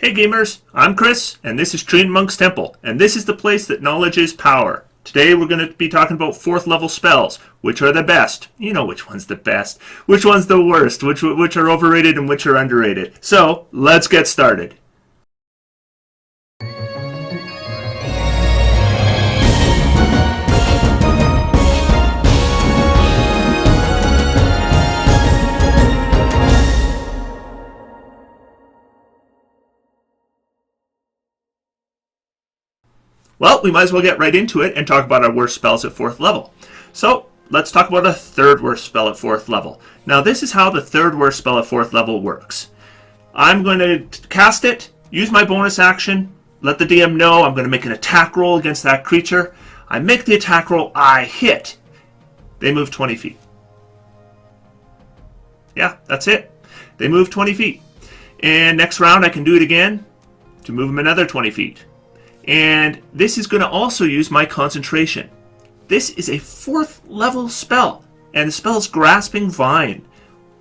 Hey gamers, I'm Chris, and this is Treantmonk's Temple, and this is the place that knowledge is power. Today we're going to be talking about 4th level spells, which are the best. You know which one's the best, which one's the worst, which are overrated and which are underrated. So, let's get started. Well, we might as well get right into it and talk about our worst spells at 4th level. So, let's talk about a 3rd worst spell at 4th level. Now, this is how the 3rd worst spell at 4th level works. I'm going to cast it, use my bonus action, let the DM know I'm going to make an attack roll against that creature. I make the attack roll, I hit. They move 20 feet. Yeah, that's it. They move 20 feet. And next round I can do it again to move them another 20 feet. And this is going to also use my concentration. This is a 4th level spell, and the spell is Grasping Vine.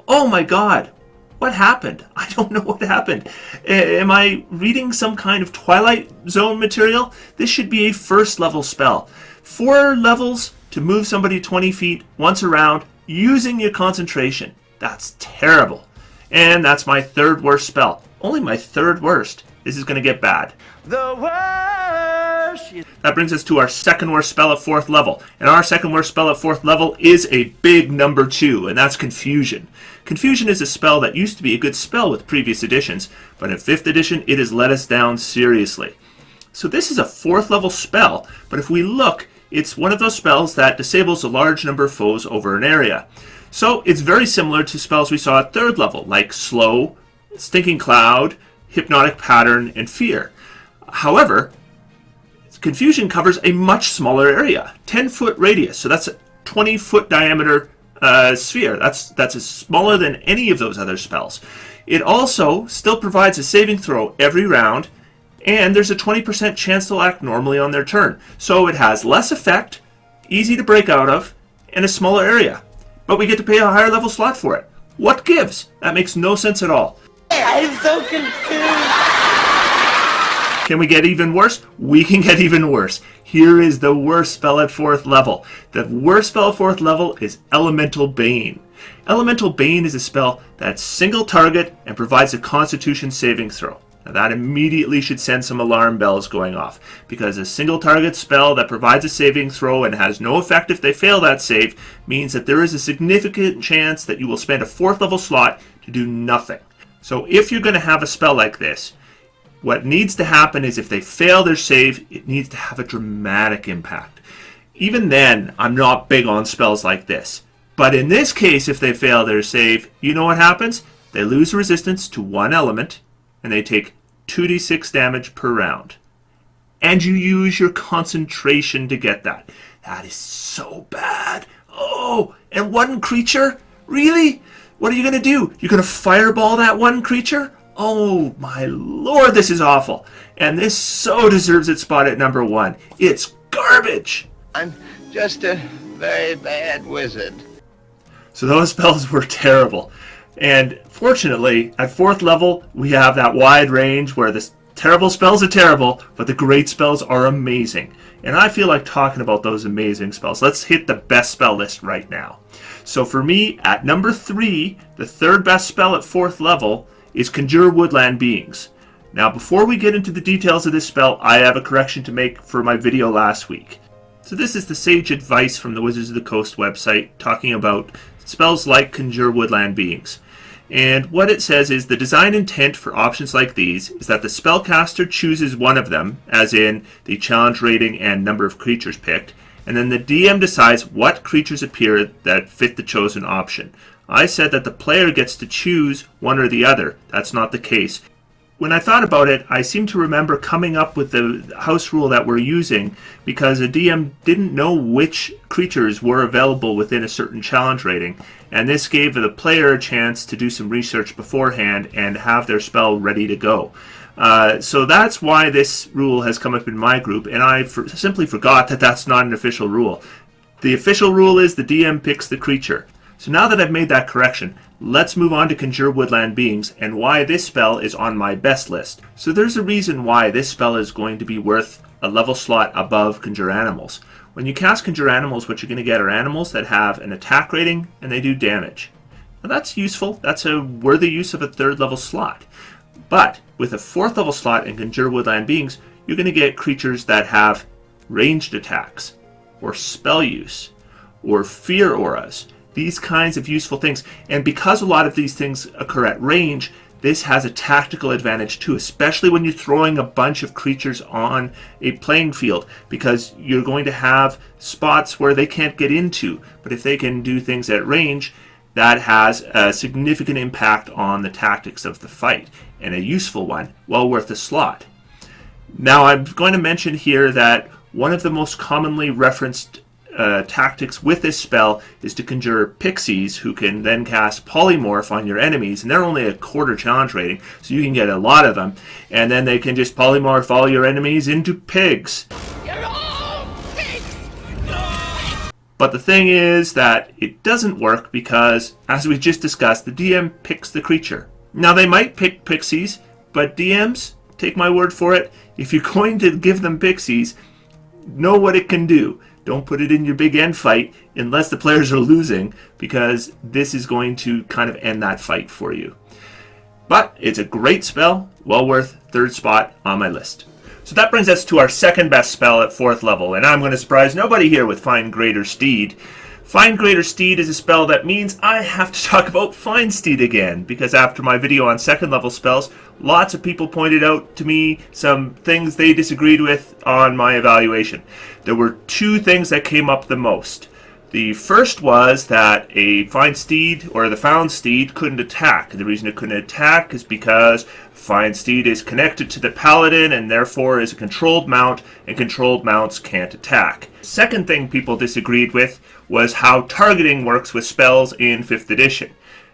Oh my god, what happened? I don't know what happened. Am I reading some kind of Twilight Zone material? This should be a 1st level spell. 4 levels to move somebody 20 feet once around using your concentration. That's terrible. And that's my 3rd worst spell. Only my 3rd worst. This is going to get bad. The worst. That brings us to our 2nd worst spell at 4th level. And our 2nd worst spell at 4th level is a big number 2, and that's Confusion. Confusion is a spell that used to be a good spell with previous editions, but in 5th edition it has let us down seriously. So this is a 4th level spell, but if we look, it's one of those spells that disables a large number of foes over an area. So it's very similar to spells we saw at 3rd level, like Slow, Stinking Cloud, Hypnotic Pattern, and Fear. However, Confusion covers a much smaller area, 10-foot radius, so that's a 20-foot diameter sphere. That's smaller than any of those other spells. It also still provides a saving throw every round, and there's a 20% chance they'll act normally on their turn. So it has less effect, easy to break out of, and a smaller area. But we get to pay a higher level slot for it. What gives? That makes no sense at all. I'm so confused. Can we get even worse? We can get even worse. Here is the worst spell at 4th level. The worst spell at 4th level is Elemental Bane. Elemental Bane is a spell that's single target and provides a Constitution saving throw. Now that immediately should send some alarm bells going off, because a single target spell that provides a saving throw and has no effect if they fail that save means that there is a significant chance that you will spend a 4th level slot to do nothing. So if you're going to have a spell like this, what needs to happen is if they fail their save, it needs to have a dramatic impact. Even then, I'm not big on spells like this. But in this case, if they fail their save, you know what happens? They lose resistance to one element, and they take 2d6 damage per round. And you use your concentration to get that. That is so bad. Oh, and one creature? Really? What are you going to do? You're going to fireball that one creature? Oh my lord, this is awful. And this so deserves its spot at number 1. It's garbage. I'm just a very bad wizard. So those spells were terrible. And fortunately, at 4th level, we have that wide range where the terrible spells are terrible, but the great spells are amazing. And I feel like talking about those amazing spells. Let's hit the best spell list right now. So for me, at number 3, the 3rd best spell at 4th level is Conjure Woodland Beings. Now before we get into the details of this spell, I have a correction to make for my video last week. So this is the sage advice from the Wizards of the Coast website talking about spells like Conjure Woodland Beings. And what it says is the design intent for options like these is that the spellcaster chooses one of them, as in the challenge rating and number of creatures picked, and then the DM decides what creatures appear that fit the chosen option. I said that the player gets to choose one or the other. That's not the case. When I thought about it, I seem to remember coming up with the house rule that we're using because a DM didn't know which creatures were available within a certain challenge rating, and this gave the player a chance to do some research beforehand and have their spell ready to go. So that's why this rule has come up in my group, and I simply forgot that that's not an official rule. The official rule is the DM picks the creature. So now that I've made that correction, let's move on to Conjure Woodland Beings and why this spell is on my best list. So there's a reason why this spell is going to be worth a level slot above Conjure Animals. When you cast Conjure Animals, what you're going to get are animals that have an attack rating and they do damage. Now that's useful. That's a worthy use of a 3rd level slot. But with a 4th level slot in Conjure Woodland Beings, you're going to get creatures that have ranged attacks, or spell use, or fear auras. These kinds of useful things. And because a lot of these things occur at range, this has a tactical advantage too, especially when you're throwing a bunch of creatures on a playing field, because you're going to have spots where they can't get into. But if they can do things at range, that has a significant impact on the tactics of the fight, and a useful one, well worth a slot. Now I'm going to mention here that one of the most commonly referenced tactics with this spell is to conjure pixies who can then cast Polymorph on your enemies, and they're only a 1/4 challenge rating, so you can get a lot of them, and then they can just Polymorph all your enemies into pigs. You're all pigs! But the thing is that it doesn't work because, as we just discussed, the DM picks the creature. Now they might pick pixies, but DMs, take my word for it, if you're going to give them pixies, know what it can do. Don't put it in your big end fight unless the players are losing, because this is going to kind of end that fight for you. But it's a great spell, well worth 3rd spot on my list. So that brings us to our 2nd best spell at 4th level, and I'm going to surprise nobody here with Find Steed. Find Steed is a spell that means I have to talk about Find Steed again, because after my video on 2nd level spells, lots of people pointed out to me some things they disagreed with on my evaluation. There were 2 things that came up the most. The first was that a Find Steed, or the Found Steed, couldn't attack. The reason it couldn't attack is because Find Steed is connected to the Paladin and therefore is a controlled mount, and controlled mounts can't attack. Second thing people disagreed with was how targeting works with spells in 5th edition.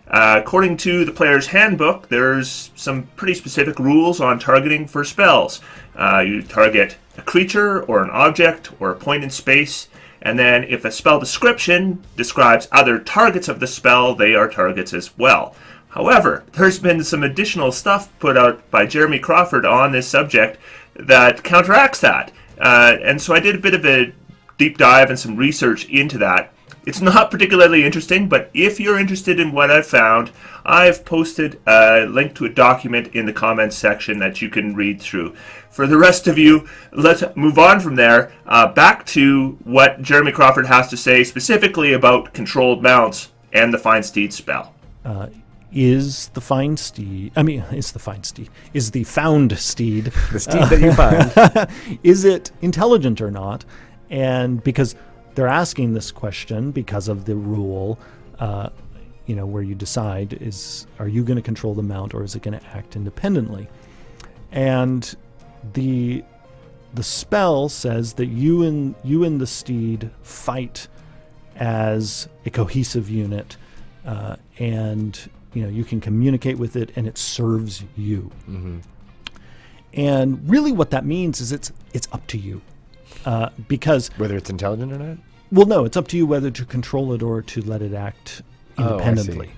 According to the player's handbook, there's some pretty specific rules on targeting for spells. You target a creature or an object or a point in space, and then if a spell description describes other targets of the spell, they are targets as well. However, there's been some additional stuff put out by Jeremy Crawford on this subject that counteracts that. And so I did a bit of a deep dive and some research into that. It's not particularly interesting, but if you're interested in what I've found, I've posted a link to a document in the comments section that you can read through. For the rest of you, let's move on from there, back to what Jeremy Crawford has to say specifically about controlled mounts and the Find Steed spell. Is the Found Steed, the Found Steed, the steed that you find, is it intelligent or not? And because they're asking this question because of the rule, where you decide are you going to control the mount or is it going to act independently? And the spell says that you and the steed fight as a cohesive unit, and you can communicate with it and it serves you. Mm-hmm. And really what that means is it's up to you. Because whether it's intelligent or not? Well, no, it's up to you whether to control it or to let it act independently.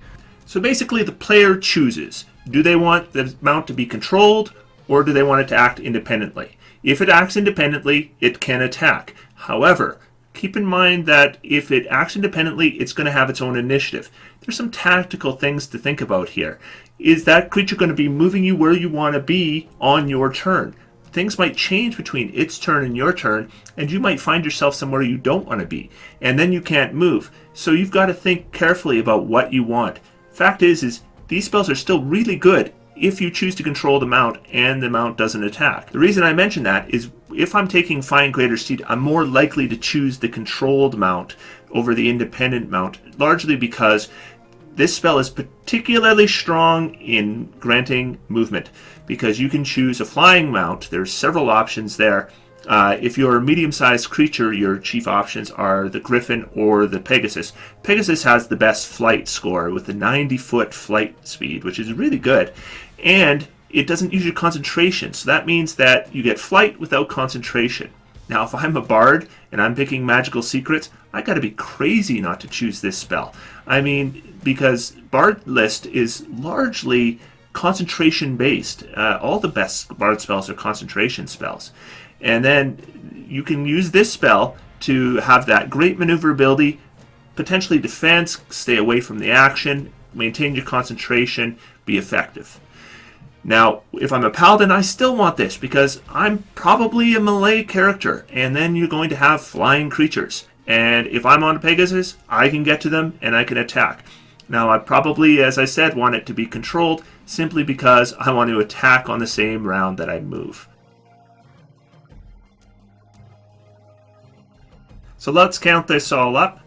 So basically the player chooses. Do they want the mount to be controlled, or do they want it to act independently? If it acts independently, it can attack. However, keep in mind that if it acts independently, it's going to have its own initiative. There's some tactical things to think about here. Is that creature going to be moving you where you want to be on your turn? Things might change between its turn and your turn, and you might find yourself somewhere you don't want to be, and then you can't move. So you've got to think carefully about what you want. Fact is these spells are still really good if you choose to control the mount and the mount doesn't attack. The reason I mention that is if I'm taking Find Steed, I'm more likely to choose the controlled mount over the independent mount, largely because this spell is particularly strong in granting movement, because you can choose a flying mount. There's several options there. If you're a medium-sized creature, your chief options are the Griffin or the Pegasus. Pegasus has the best flight score with a 90-foot flight speed, which is really good. And it doesn't use your concentration, so that means that you get flight without concentration. Now, if I'm a bard and I'm picking magical secrets, I gotta be crazy not to choose this spell. I mean, because bard list is largely concentration based. All the best bard spells are concentration spells. And then you can use this spell to have that great maneuverability, potentially defense, stay away from the action, maintain your concentration, be effective. Now, if I'm a paladin, I still want this because I'm probably a melee character, and then you're going to have flying creatures. And if I'm on a Pegasus, I can get to them and I can attack. Now, I probably, as I said, want it to be controlled simply because I want to attack on the same round that I move. So let's count this all up.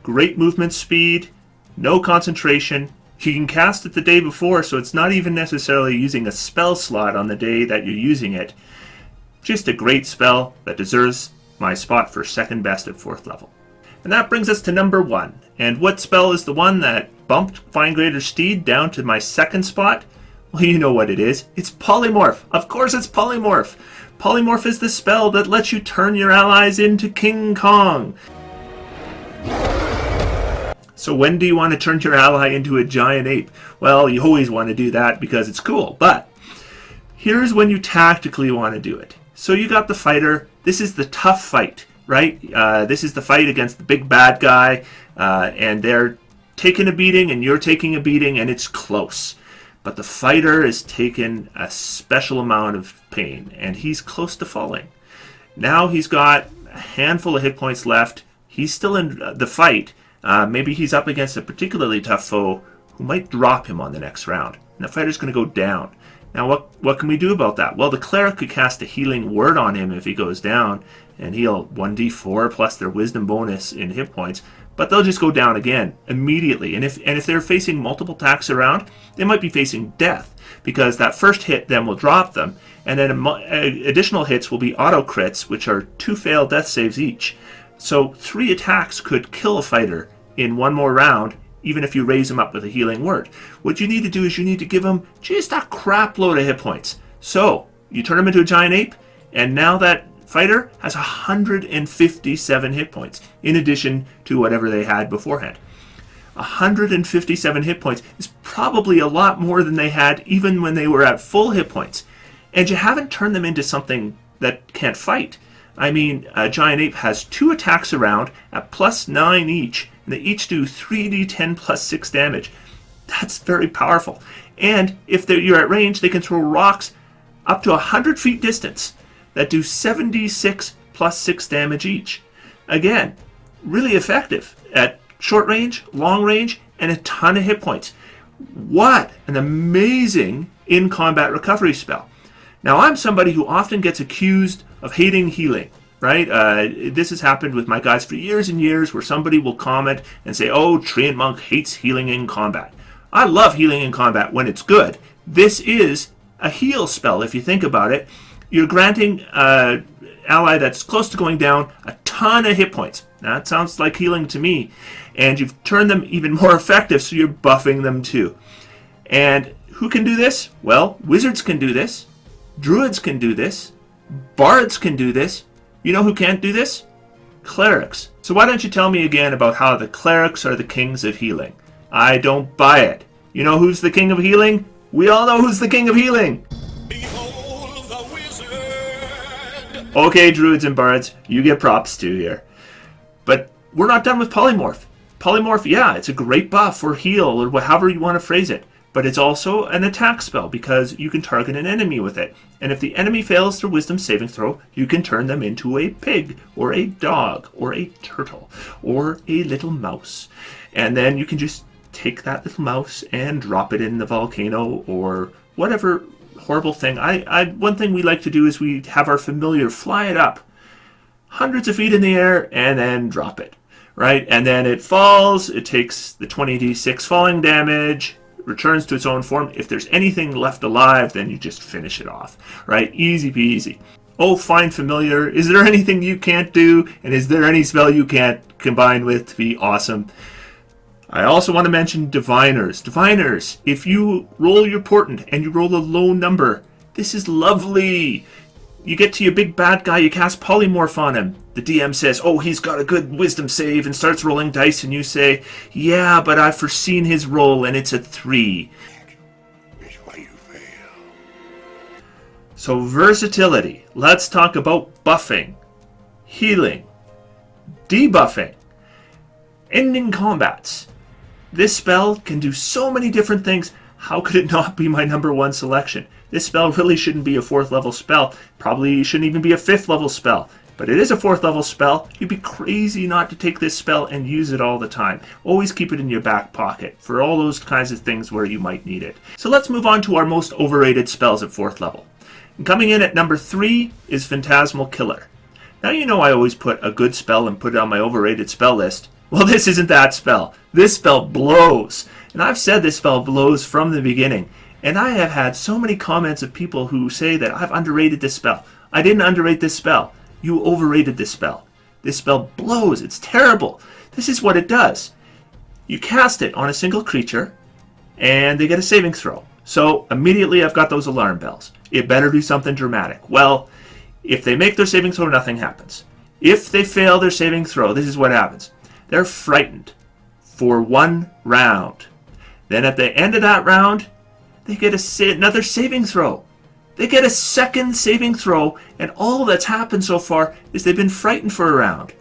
Great movement speed, no concentration. You can cast it the day before, so it's not even necessarily using a spell slot on the day that you're using it. Just a great spell that deserves my spot for second best at 4th level. And that brings us to number 1. And what spell is the one that bumped Find Steed down to my second spot? Well, you know what it is. It's Polymorph. Of course it's Polymorph. Polymorph is the spell that lets you turn your allies into King Kong. So when do you want to turn your ally into a giant ape? Well, you always want to do that because it's cool, but here's when you tactically want to do it. So you got the fighter. This is the tough fight, right? This is the fight against the big bad guy, and they're taking a beating and you're taking a beating and it's close. But the fighter is taking a special amount of pain and he's close to falling. Now he's got a handful of hit points left. He's still in the fight. Maybe he's up against a particularly tough foe who might drop him on the next round. And the fighter's going to go down. Now, what can we do about that? Well, the cleric could cast a healing word on him if he goes down and heal 1d4 plus their wisdom bonus in hit points. But they'll just go down again immediately. And if they're facing multiple attacks around, they might be facing death because that first hit then will drop them. And then additional hits will be auto crits, which are 2 failed death saves each. So 3 attacks could kill a fighter in one more round, even if you raise him up with a healing word. What you need to do is you need to give him just a crap load of hit points. So you turn him into a giant ape, and now that fighter has 157 hit points, in addition to whatever they had beforehand. 157 hit points is probably a lot more than they had even when they were at full hit points. And you haven't turned them into something that can't fight. I mean, a giant ape has 2 attacks around at +9 each, and they each do 3d10 plus 6 damage. That's very powerful. And if you're at range, they can throw rocks up to 100 feet distance that do 76 plus 6 damage each. Again, really effective at short range, long range, and a ton of hit points. What an amazing in-combat recovery spell. Now, I'm somebody who often gets accused of hating healing, right? This has happened with my guys for years and years where somebody will comment and say, oh, Treantmonk hates healing in combat. I love healing in combat when it's good. This is a heal spell, if you think about it. You're granting an ally that's close to going down a ton of hit points. Now, that sounds like healing to me. And you've turned them even more effective, so you're buffing them too. And who can do this? Well, wizards can do this. Druids can do this. Bards can do this. You know who can't do this? Clerics. So why don't you tell me again about how the clerics are the kings of healing? I don't buy it. You know who's the king of healing? We all know who's the king of healing. Behold the wizard! Okay, druids and bards, you get props too here. But we're not done with Polymorph. Polymorph, yeah, it's a great buff or heal or however you want to phrase it. But it's also an attack spell because you can target an enemy with it. And if the enemy fails their wisdom saving throw, you can turn them into a pig or a dog or a turtle or a little mouse. And then you can just take that little mouse and drop it in the volcano or whatever horrible thing. One thing we like to do is we have our familiar fly it up hundreds of feet in the air and then drop it, right? And then it falls, it takes the 20d6 falling damage, returns to its own form. If there's anything left alive, then you just finish it off, right? Easy peasy. Oh, find familiar. Is there anything you can't do? And is there any spell you can't combine with to be awesome? I also want to mention diviners. Diviners, if you roll your portent and you roll a low number, this is lovely. You get to your big bad guy, you cast Polymorph on him. The DM says, oh, he's got a good wisdom save, and starts rolling dice, and you say, yeah, but I've foreseen his roll, and it's a 3. Is why you fail. So versatility. Let's talk about buffing, healing, debuffing, ending combats. This spell can do so many different things. How could it not be my number 1 selection? This spell really shouldn't be a 4th level spell. Probably shouldn't even be a 5th level spell. But it is a 4th level spell. You'd be crazy not to take this spell and use it all the time. Always keep it in your back pocket for all those kinds of things where you might need it. So let's move on to our most overrated spells at 4th level. And coming in at number 3 is Phantasmal Killer. Now you know I always put a good spell and put it on my overrated spell list. Well, this isn't that spell. This spell blows. And I've said this spell blows from the beginning. And I have had so many comments of people who say that I've underrated this spell. I didn't underrate this spell. You overrated this spell. This spell blows. It's terrible. This is what it does. You cast it on a single creature, and they get a saving throw. So immediately I've got those alarm bells. It better do something dramatic. Well, if they make their saving throw, nothing happens. If they fail their saving throw, this is what happens. They're frightened for 1 round. Then at the end of that round, they get another saving throw. They get a second saving throw, and all that's happened so far is they've been frightened for a round.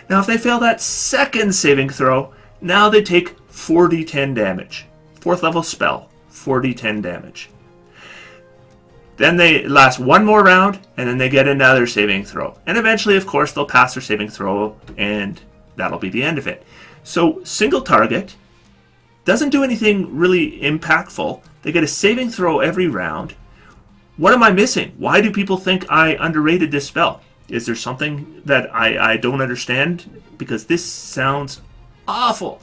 Now, if they fail that second saving throw, now they take 4d10 damage. 4th level spell, 4d10 damage. Then they last 1 more round, and then they get another saving throw. And eventually, of course, they'll pass their saving throw, and that'll be the end of it. So, single target, doesn't do anything really impactful. They get a saving throw every round. What am I missing? Why do people think I underrated this spell? Is there something that I don't understand? Because this sounds awful.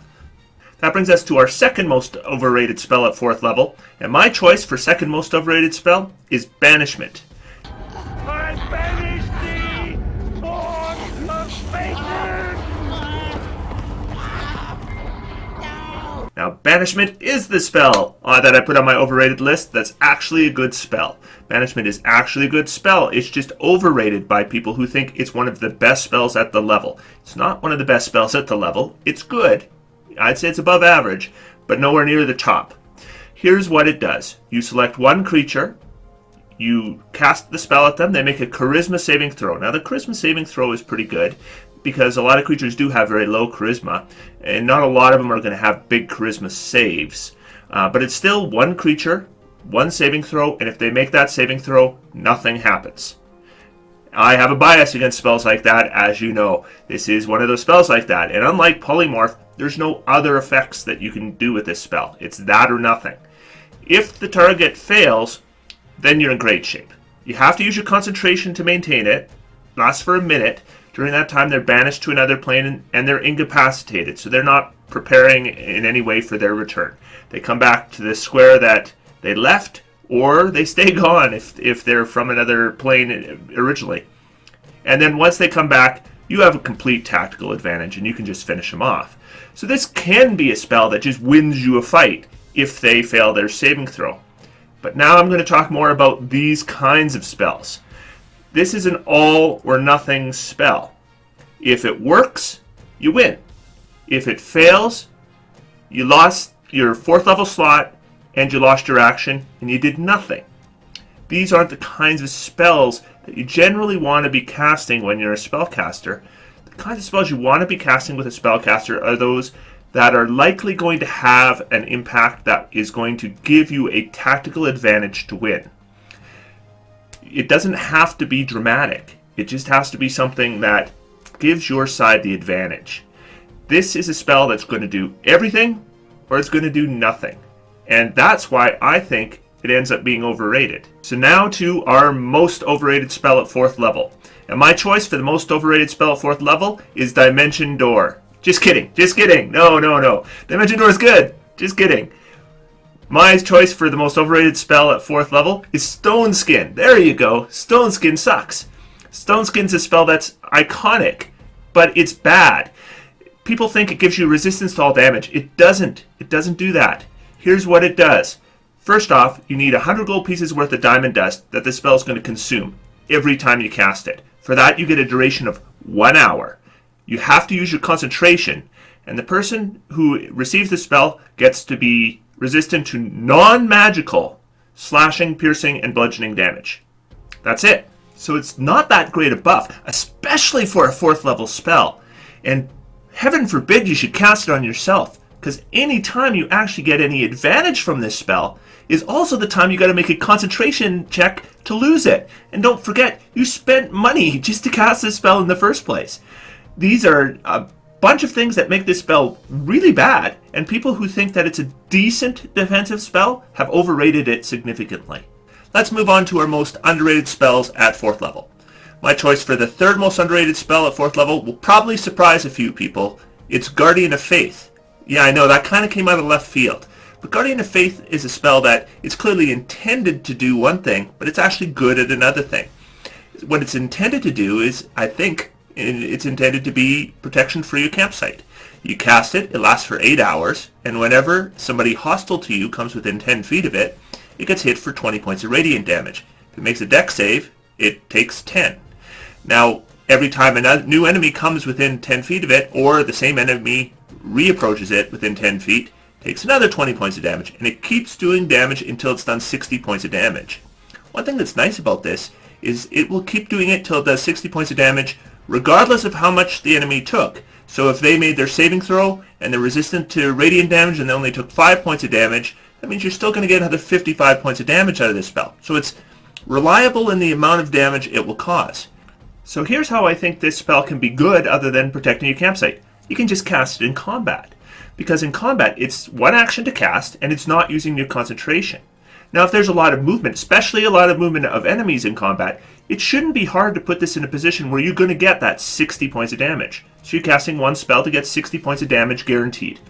That brings us to our second most overrated spell at 4th level. And my choice for second most overrated spell is Banishment. I banish thee, born of Satan! Now, Banishment is the spell that I put on my overrated list that's actually a good spell. Banishment is actually a good spell. It's just overrated by people who think it's one of the best spells at the level. It's not one of the best spells at the level. It's good. I'd say it's above average, but nowhere near the top. Here's what it does. You select 1 creature. You cast the spell at them. They make a charisma saving throw. Now, the charisma saving throw is pretty good, because a lot of creatures do have very low charisma, and not a lot of them are going to have big charisma saves. But it's still 1 creature, 1 saving throw, and if they make that saving throw, nothing happens. I have a bias against spells like that, as you know. This is one of those spells like that, and unlike Polymorph, there's no other effects that you can do with this spell. It's that or nothing. If the target fails, then you're in great shape. You have to use your concentration to maintain it. Lasts for a minute. During that time, they're banished to another plane and they're incapacitated, so they're not preparing in any way for their return. They come back to the square that they left, or they stay gone if they're from another plane originally. And then once they come back, you have a complete tactical advantage, and you can just finish them off. So this can be a spell that just wins you a fight if they fail their saving throw. But now I'm going to talk more about these kinds of spells. This is an all-or-nothing spell. If it works, you win. If it fails, you lost your 4th level slot, and you lost your action, and you did nothing. These aren't the kinds of spells that you generally want to be casting when you're a spellcaster. The kinds of spells you want to be casting with a spellcaster are those that are likely going to have an impact that is going to give you a tactical advantage to win. It doesn't have to be dramatic. It just has to be something that gives your side the advantage. This is a spell that's going to do everything, or it's going to do nothing. And that's why I think it ends up being overrated. So now to our most overrated spell at 4th level. And my choice for the most overrated spell at 4th level is Dimension Door. Just kidding. Just kidding. No. Dimension Door is good. Just kidding. My choice for the most overrated spell at 4th level is Stoneskin. There you go. Stoneskin sucks. Stoneskin's a spell that's iconic, but it's bad. People think it gives you resistance to all damage. It doesn't. It doesn't do that. Here's what it does. First off, you need 100 gold pieces worth of diamond dust that the spell is going to consume. every time you cast it. For that, you get a duration of 1 hour. You have to use your concentration, and the person who receives the spell gets to be resistant to non-magical slashing, piercing, and bludgeoning damage. That's it. So it's not that great a buff, especially for a 4th level spell. And heaven forbid you should cast it on yourself, because any time you actually get any advantage from this spell is also the time you got to make a concentration check to lose it. And don't forget, you spent money just to cast this spell in the first place. These are a bunch of things that make this spell really bad, and people who think that it's a decent defensive spell have overrated it significantly. Let's move on to our most underrated spells at 4th level. My choice for the 3rd most underrated spell at 4th level will probably surprise a few people. It's Guardian of Faith. Yeah, I know, that kind of came out of left field. But Guardian of Faith is a spell that is clearly intended to do one thing, but it's actually good at another thing. What it's intended to do is, I think, it's intended to be protection for your campsite. You cast it, it lasts for 8 hours, and whenever somebody hostile to you comes within 10 feet of it, it gets hit for 20 points of radiant damage. If it makes a dex save, it takes 10. Now, every time a new enemy comes within 10 feet of it, or the same enemy reapproaches it within 10 feet, it takes another 20 points of damage, and it keeps doing damage until it's done 60 points of damage. One thing that's nice about this is it will keep doing it till it does 60 points of damage, regardless of how much the enemy took. So if they made their saving throw, and they're resistant to radiant damage, and they only took 5 points of damage, that means you're still going to get another 55 points of damage out of this spell. So it's reliable in the amount of damage it will cause. So here's how I think this spell can be good other than protecting your campsite. You can just cast it in combat. Because in combat, it's one action to cast, and it's not using your concentration. Now, if there's a lot of movement, especially a lot of movement of enemies in combat, it shouldn't be hard to put this in a position where you're going to get that 60 points of damage. So you're casting one spell to get 60 points of damage guaranteed.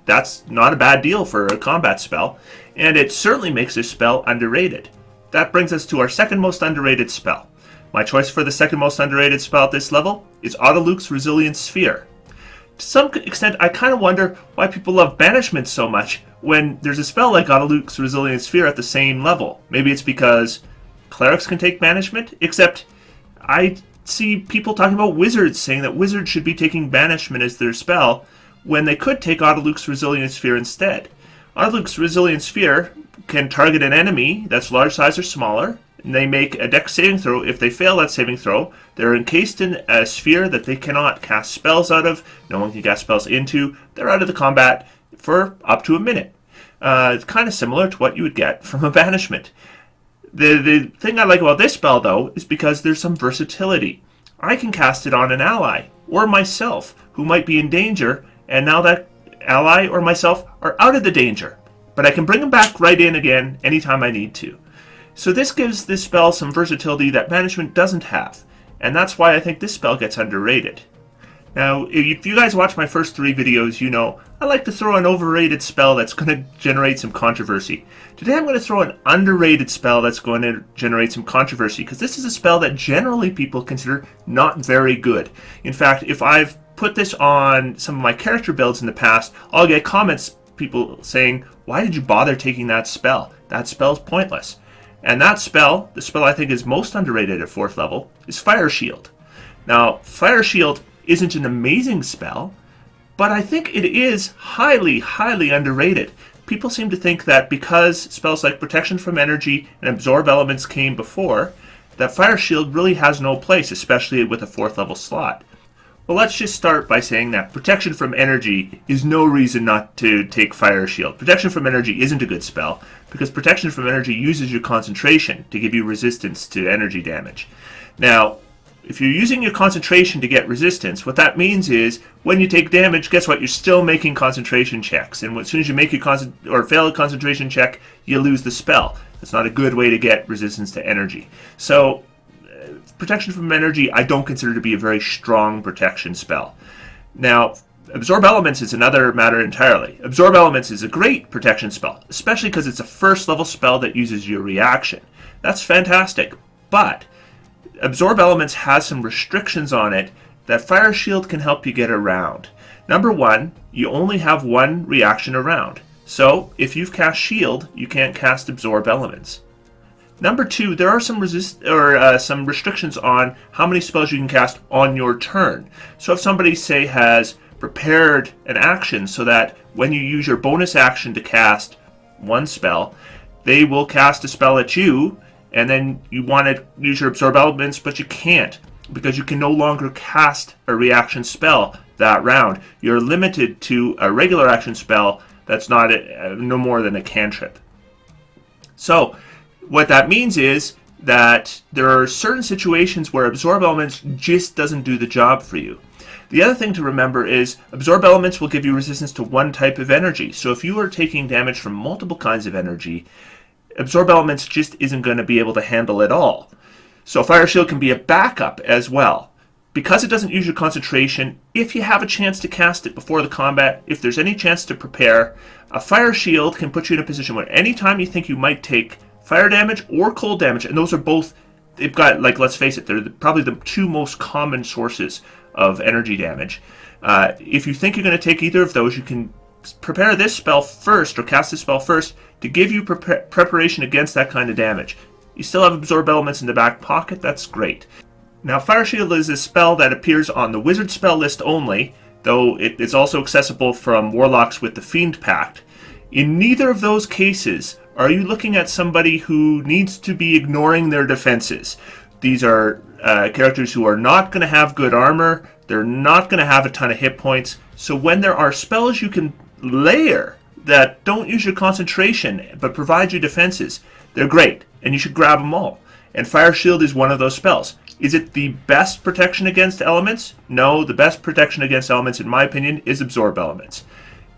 That's not a bad deal for a combat spell, and it certainly makes this spell underrated. That brings us to our second most underrated spell. My choice for the second most underrated spell at this level is Otiluke's Resilient Sphere. To some extent, I kind of wonder why people love Banishment so much when there's a spell like Otiluke's Resilient Sphere at the same level. Maybe it's because clerics can take Banishment, except I see people talking about wizards saying that wizards should be taking Banishment as their spell when they could take Otiluke's Resilient Sphere instead. Otiluke's Resilient Sphere can target an enemy that's large size or smaller, and they make a dex saving throw. If they fail that saving throw, they're encased in a sphere that they cannot cast spells out of, no one can cast spells into, they're out of the combat for up to a minute. It's kind of similar to what you would get from a Banishment. The thing I like about this spell, though, is because there's some versatility. I can cast it on an ally, or myself, who might be in danger, and now that ally or myself are out of the danger. But I can bring them back right in again anytime I need to. So this gives this spell some versatility that Banishment doesn't have, and that's why I think this spell gets underrated. Now, if you guys watch my first 3 videos, you know I like to throw an overrated spell that's going to generate some controversy. Today I'm going to throw an underrated spell that's going to generate some controversy, because this is a spell that generally people consider not very good. In fact, if I've put this on some of my character builds in the past, I'll get comments, people saying, why did you bother taking that spell? That spell's pointless. And that spell, the spell I think is most underrated at 4th level, is Fire Shield. Now, Fire Shield isn't an amazing spell, but I think it is highly, highly underrated. People seem to think that because spells like Protection from Energy and Absorb Elements came before, that Fire Shield really has no place, especially with a 4th level slot. Well, let's just start by saying that Protection from Energy is no reason not to take Fire Shield. Protection from Energy isn't a good spell, because Protection from Energy uses your concentration to give you resistance to energy damage. Now, if you're using your concentration to get resistance, what that means is, when you take damage, guess what? You're still making concentration checks, and as soon as you make your fail a concentration check, you lose the spell. That's not a good way to get resistance to energy. So, Protection from Energy I don't consider to be a very strong protection spell. Now, Absorb Elements is another matter entirely. Absorb Elements is a great protection spell, especially because it's a 1st level spell that uses your reaction. That's fantastic, but Absorb Elements has some restrictions on it that Fire Shield can help you get around. Number 1, you only have 1 reaction a round. So, if you've cast Shield, you can't cast Absorb Elements. Number 2, there are some some restrictions on how many spells you can cast on your turn. So if somebody, say, has prepared an action so that when you use your bonus action to cast one spell, they will cast a spell at you, and then you want to use your Absorb Elements, but you can't, because you can no longer cast a reaction spell that round. You're limited to a regular action spell that's not no more than a cantrip. So what that means is that there are certain situations where Absorb Elements just doesn't do the job for you. The other thing to remember is Absorb Elements will give you resistance to one type of energy. So if you are taking damage from multiple kinds of energy, Absorb Elements just isn't going to be able to handle it all. So Fire Shield can be a backup as well. Because it doesn't use your concentration, if you have a chance to cast it before the combat, if there's any chance to prepare, a Fire Shield can put you in a position where anytime you think you might take fire damage or cold damage, and those are both, they've got, like, let's face it, they're probably the two most common sources of energy damage. If you think you're going to take either of those, you can prepare this spell first, or cast this spell first, to give you preparation against that kind of damage. You still have Absorb Elements in the back pocket, that's great. Now, Fire Shield is a spell that appears on the Wizard spell list only, though it is also accessible from Warlocks with the Fiend Pact. In neither of those cases are you looking at somebody who needs to be ignoring their defenses. These are characters who are not going to have good armor, they're not going to have a ton of hit points, so when there are spells you can layer that don't use your concentration but provide you defenses, they're great, and you should grab them all. And Fire Shield is one of those spells. Is it the best protection against elements? No, the best protection against elements, in my opinion, is Absorb Elements.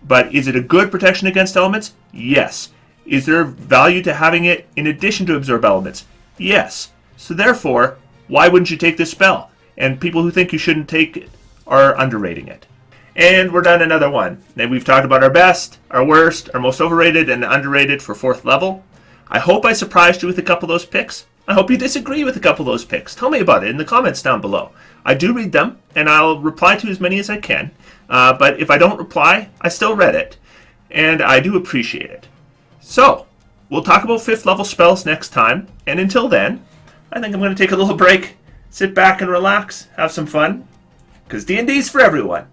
But is it a good protection against elements? Yes. Is there value to having it in addition to Absorb Elements? Yes. So therefore, why wouldn't you take this spell? And people who think you shouldn't take it are underrating it. And we're done another one. Now we've talked about our best, our worst, our most overrated and underrated for 4th level. I hope I surprised you with a couple of those picks. I hope you disagree with a couple of those picks. Tell me about it in the comments down below. I do read them, and I'll reply to as many as I can. But if I don't reply, I still read it. And I do appreciate it. So, we'll talk about 5th level spells next time. And until then, I think I'm going to take a little break, sit back and relax, have some fun. Because D&D's for everyone.